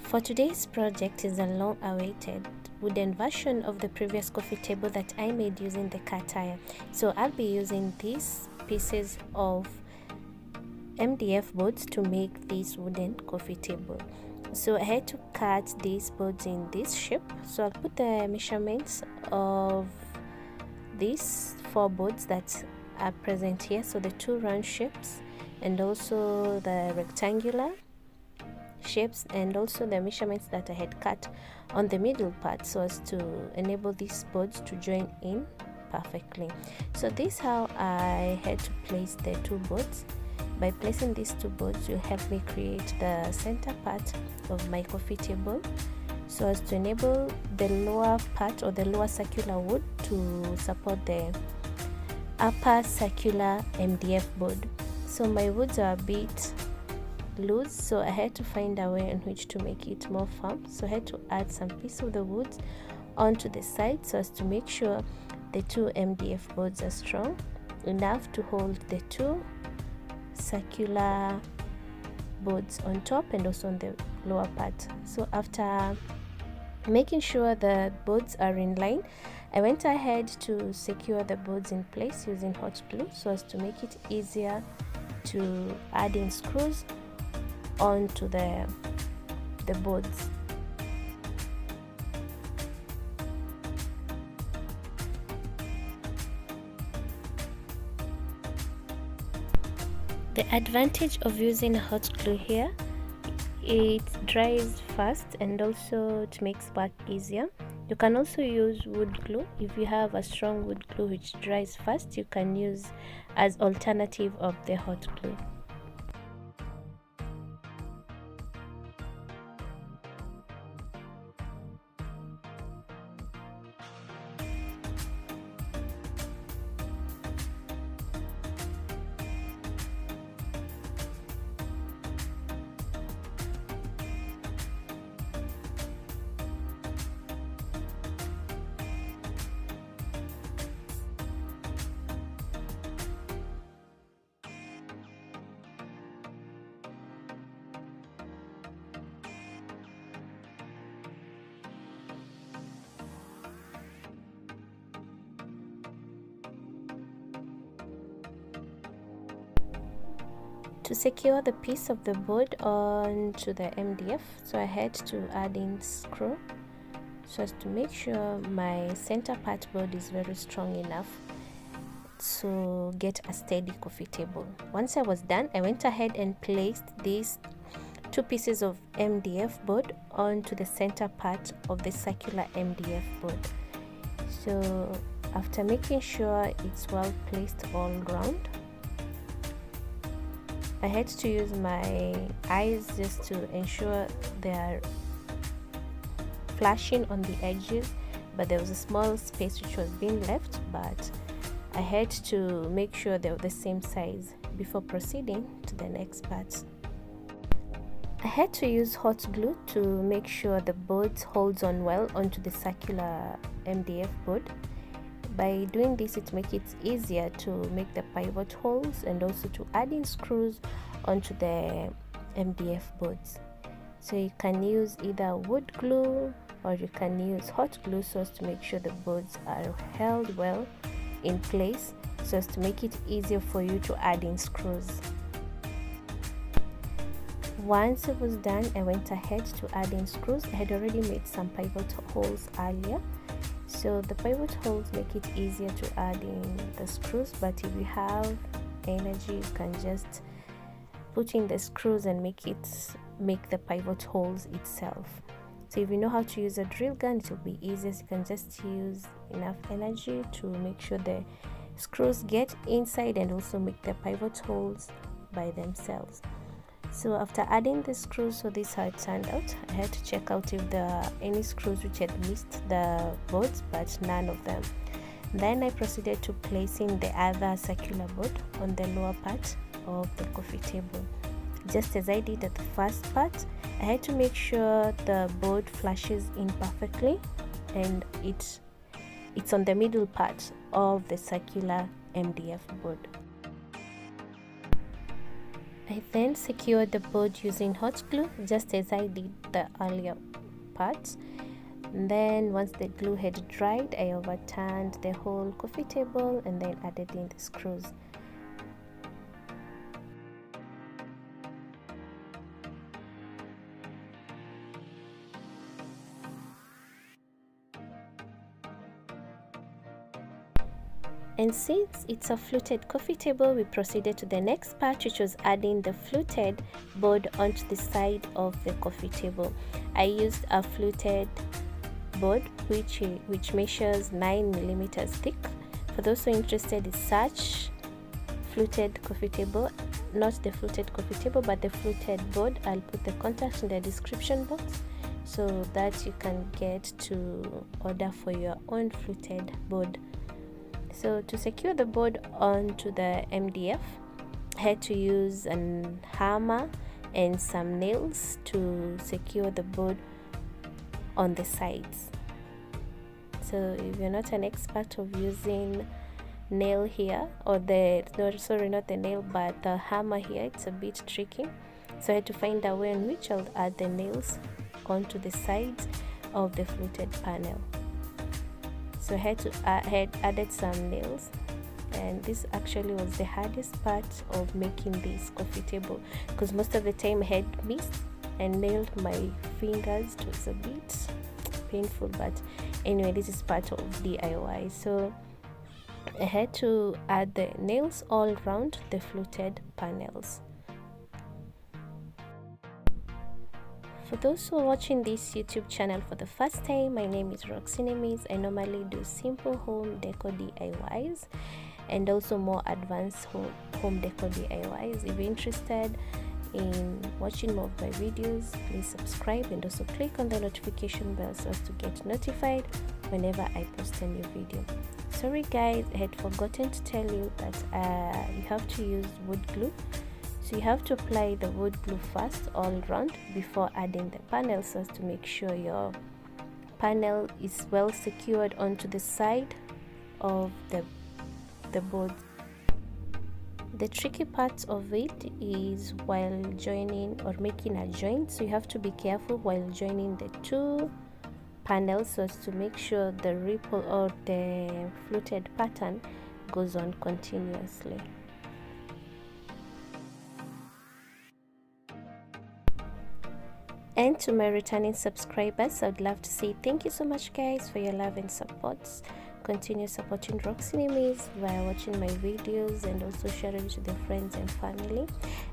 For today's project is a long-awaited wooden version of the previous coffee table that I made using the cat iron. So I'll be using these pieces of MDF boards to make this wooden coffee table. So I had to cut these boards in this shape. So I'll put the measurements of these 4 boards that are present here. So the 2 round shapes and also the rectangular shapes, and also the measurements that I had cut on the middle part so as to enable these boards to join in perfectly. So this is how I had to place the 2 boards. By placing these 2 boards will help me create the center part of my coffee table so as to enable the lower part or the lower circular wood to support the upper circular MDF board. So my woods are a bit loose, so I had to find a way in which to make it more firm. So I had to add some piece of the wood onto the side so as to make sure the 2 MDF boards are strong enough to hold the 2 circular boards on top and also on the lower part. So after making sure the boards are in line, I went ahead to secure the boards in place using hot glue so as to make it easier to add in screws onto the boards. The advantage of using hot glue here, it dries fast and also it makes work easier. You can also use wood glue. If you have a strong wood glue which dries fast, you can use as alternative of the hot glue. To secure the piece of the board onto the MDF, so I had to add in screw so as to make sure my center part board is very strong enough to get a steady coffee table. Once I was done, I went ahead and placed these 2 pieces of MDF board onto the center part of the circular MDF board. So after making sure it's well placed all round, I had to use my eyes just to ensure they are flashing on the edges, but there was a small space which was being left, but I had to make sure they were the same size before proceeding to the next part. I had to use hot glue to make sure the board holds on well onto the circular MDF board. By doing this, it makes it easier to make the pivot holes and also to add in screws onto the MDF boards. So you can use either wood glue or you can use hot glue so as to make sure the boards are held well in place so as to make it easier for you to add in screws. Once it was done, I went ahead to add in screws. I had already made some pivot holes earlier. So the pivot holes make it easier to add in the screws, but if you have energy, you can just put in the screws and make the pivot holes itself. So if you know how to use a drill gun, it will be easier. So you can just use enough energy to make sure the screws get inside and also make the pivot holes by themselves. So after adding the screws, so this is how it turned out. I had to check out if there are any screws which had missed the boards, but none of them. Then I proceeded to placing the other circular board on the lower part of the coffee table. Just as I did at the first part, I had to make sure the board flashes in perfectly and it's on the middle part of the circular MDF board. I I then secured the board using hot glue, just as I did the earlier parts. And then once the glue had dried, I overturned the whole coffee table and then added in the screws. And since it's a fluted coffee table, we proceeded to the next part, which was adding the fluted board onto the side of the coffee table. I used a fluted board which measures 9 millimeters thick. For those who are interested in such fluted coffee table, not the fluted coffee table but the fluted board, I'll put the contact in the description box so that you can get to order for your own fluted board. So to secure the board onto the MDF, I had to use a hammer and some nails to secure the board on the sides. So if you're not an expert of using nail here, or not the nail but the hammer here, it's a bit tricky. So I had to find a way in which I'll add the nails onto the sides of the fluted panel. So I had added some nails, and this actually was the hardest part of making this coffee table, because most of the time I had missed and nailed my fingers. It was a bit painful, but anyway, this is part of DIY. So I had to add the nails all around the fluted panels. For those who are watching this YouTube channel for the first time, my name is Roxy. I normally do simple home decor DIYs and also more advanced home decor DIYs. If you're interested in watching more of my videos, please subscribe and also click on the notification bell so as to get notified whenever I post a new video. Sorry guys, I had forgotten to tell you that you have to use wood glue. So you have to apply the wood glue first all around before adding the panel, so as to make sure your panel is well secured onto the side of the board. The tricky part of it is while joining or making a joint, so you have to be careful while joining the two panels so as to make sure the ripple or the fluted pattern goes on continuously. And to my returning subscribers, I'd love to say thank you so much guys for your love and support. Continue supporting Roxy via watching my videos and also sharing to their friends and family.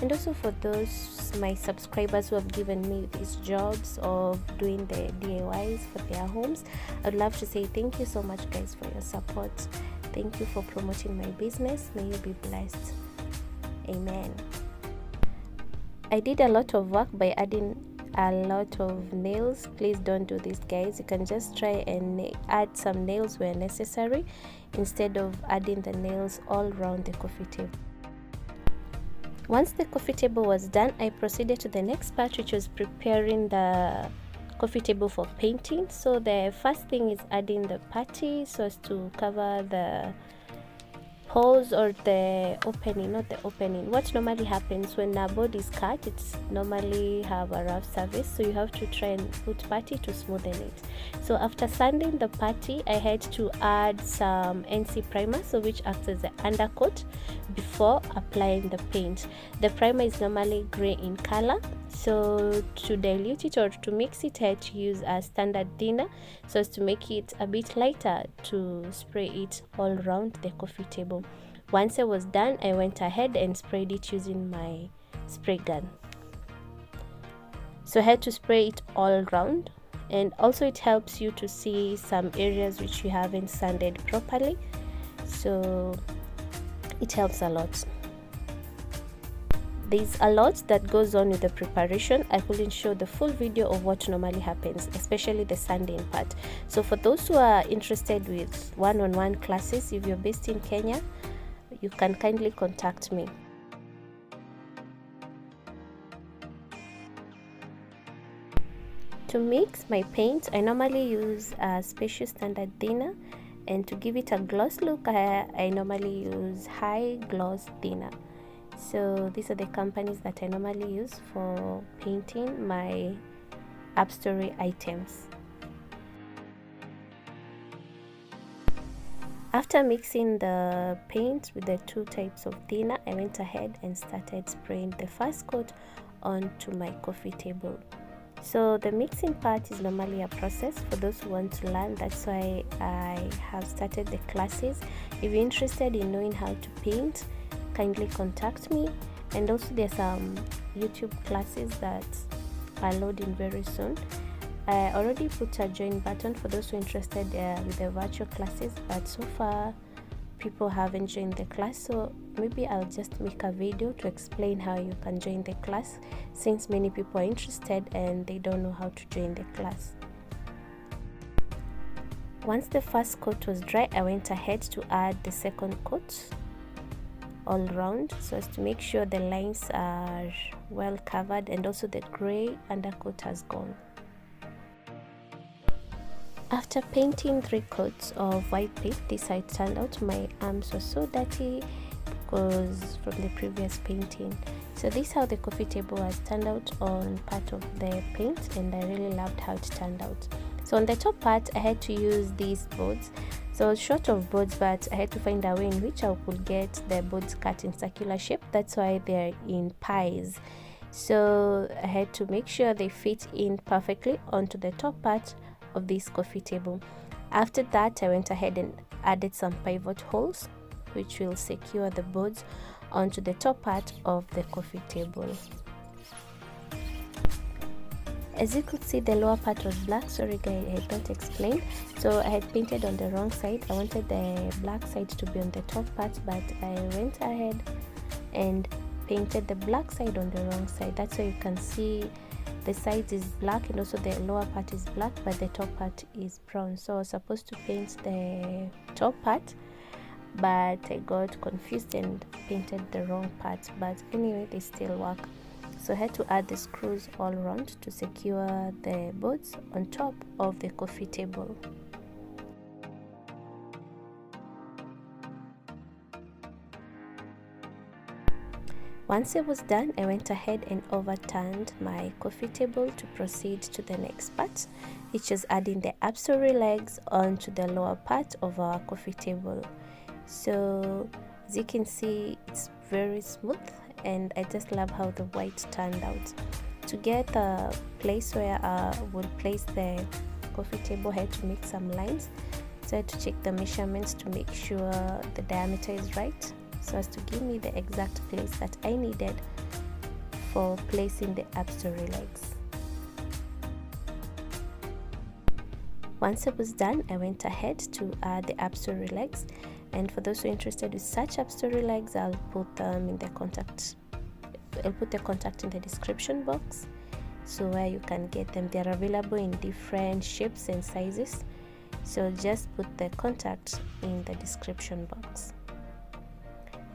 And also for those my subscribers who have given me these jobs of doing the DIYs for their homes, I'd love to say thank you so much guys for your support. Thank you for promoting my business. May you be blessed. Amen. I did a lot of work by adding a lot of nails. Please don't do this guys. You can just try and add some nails where necessary instead of adding the nails all around the coffee table. Once the coffee table was done, I proceeded to the next part, which was preparing the coffee table for painting. So the first thing is adding the putty so as to cover the holes or the opening, not the opening. What normally happens when a board is cut, it's normally have a rough surface, so you have to try and put putty to smoothen it. So after sanding the putty, I had to add some NC primer, so which acts as the undercoat before applying the paint. The primer is normally gray in color, so to dilute it or to mix it, I had to use a standard thinner so as to make it a bit lighter to spray it all around the coffee table. Once I was done, I went ahead and sprayed it using my spray gun. So I had to spray it all around, and also it helps you to see some areas which you haven't sanded properly, so it helps a lot. There's a lot that goes on with the preparation. I couldn't show the full video of what normally happens, especially the sanding part. So for those who are interested with one-on-one classes, if you're based in Kenya, you can kindly contact me. To mix my paint, I normally use a special standard thinner, and to give it a gloss look, I normally use high gloss thinner. So these are the companies that I normally use for painting my upholstery items. After mixing the paint with the two types of thinner, I went ahead and started spraying the first coat onto my coffee table. So the mixing part is normally a process for those who want to learn. That's why I have started the classes. If you're interested in knowing how to paint, kindly contact me. And also there's some YouTube classes that are loading very soon. I already put a join button for those who are interested with the virtual classes, but so far people haven't joined the class, so maybe I'll just make a video to explain how you can join the class, since many people are interested and they don't know how to join the class. Once the first coat was dry, I went ahead to add the second coat all around, so as to make sure the lines are well covered and also the gray undercoat has gone. After painting 3 coats of white paint, this how it turned out. My arms were so dirty because from the previous painting. So this is how the coffee table has turned out on part of the paint, and I really loved how it turned out. So on the top part, I had to use these boards. So I was short of boards, but I had to find a way in which I could get the boards cut in circular shape. That's why they're in pies. So I had to make sure they fit in perfectly onto the top part of this coffee table. After that, I went ahead and added some pivot holes which will secure the boards onto the top part of the coffee table. As you could see, the lower part was black. Sorry guys, I had not explained. So I had painted on the wrong side. I wanted the black side to be on the top part, but I went ahead and painted the black side on the wrong side. That's why you can see the sides is black and also the lower part is black, but the top part is brown. So I was supposed to paint the top part, but I got confused and painted the wrong part. But anyway, they still work. So I had to add the screws all around to secure the boards on top of the coffee table. Once it was done, I went ahead and overturned my coffee table to proceed to the next part, which is adding the upholstery legs onto the lower part of our coffee table. So as you can see, it's very smooth and I just love how the white turned out. To get a place where I would place the coffee table, I had to make some lines. So I had to check the measurements to make sure the diameter is right, so as to give me the exact place that I needed for placing the upholstery legs. Once it was done, I went ahead to add the upholstery legs, and for those who are interested with such upholstery legs, I'll put them in the contact. I'll put the contact in the description box, so where you can get them. They are available in different shapes and sizes, so just put the contact in the description box.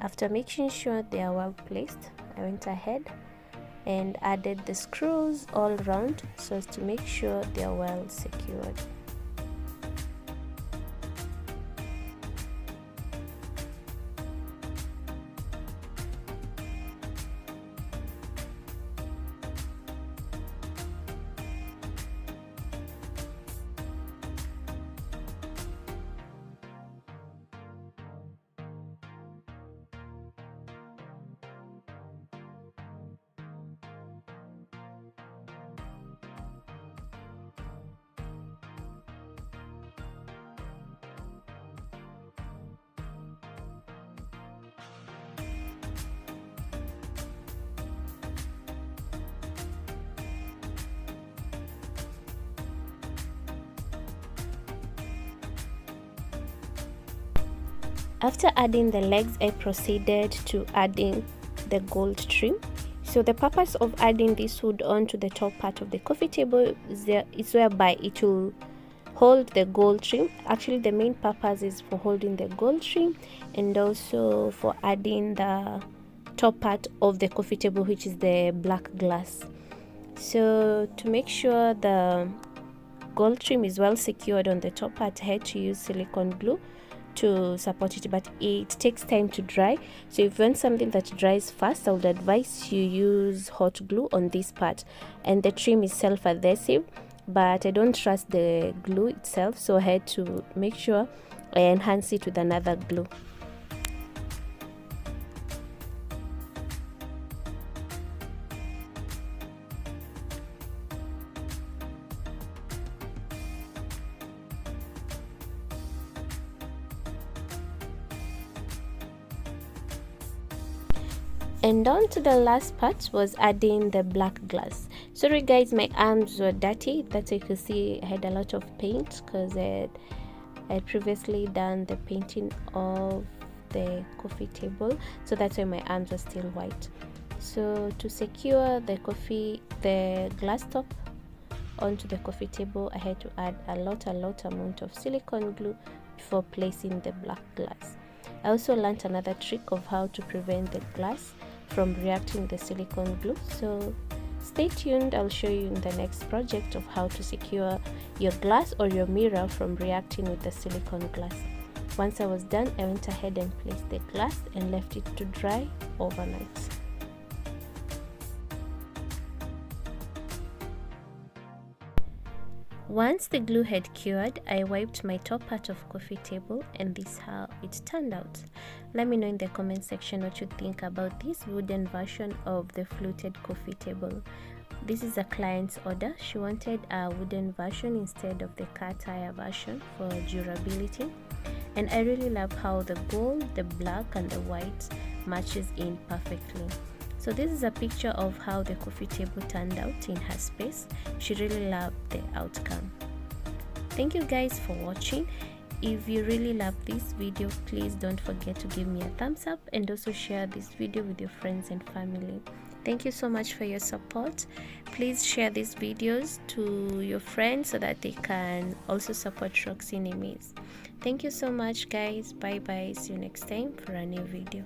After making sure they are well placed, I went ahead and added the screws all around so as to make sure they are well secured. After adding the legs, I proceeded to adding the gold trim. So the purpose of adding this wood onto the top part of the coffee table is whereby it will hold the gold trim. Actually, the main purpose is for holding the gold trim and also for adding the top part of the coffee table, which is the black glass. So to make sure the gold trim is well secured on the top part, I had to use silicone glue to support it, but it takes time to dry. So if you want something that dries fast, I would advise you use hot glue on this part. And the trim is self-adhesive, but I don't trust the glue itself, so I had to make sure I enhance it with another glue. And on to the last part was adding the black glass. Sorry guys, my arms were dirty. That's why you could see I had a lot of paint, because I had previously done the painting of the coffee table, so that's why my arms are still white. So to secure the glass top onto the coffee table, I had to add a lot amount of silicone glue before placing the black glass. I also learned another trick of how to prevent the glass from reacting with the silicone glue, so stay tuned. I'll show you in the next project of how to secure your glass or your mirror from reacting with the silicone glass. Once I was done, I went ahead and placed the glass and left it to dry overnight. Once the glue had cured, I wiped my top part of coffee table, and this is how it turned out. Let me know in the comment section what you think about this wooden version of the fluted coffee table. This is a client's order. She wanted a wooden version instead of the car tire version for durability. And I really love how the gold, the black and the white matches in perfectly. So this is a picture of how the coffee table turned out in her space. She really loved the outcome. Thank you guys for watching. If you really love this video, please don't forget to give me a thumbs up and also share this video with your friends and family. Thank you so much for your support. Please share these videos to your friends so that they can also support Roxy Nimes. Thank you so much guys. Bye bye. See you next time for a new video.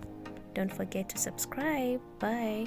Don't forget to subscribe. Bye.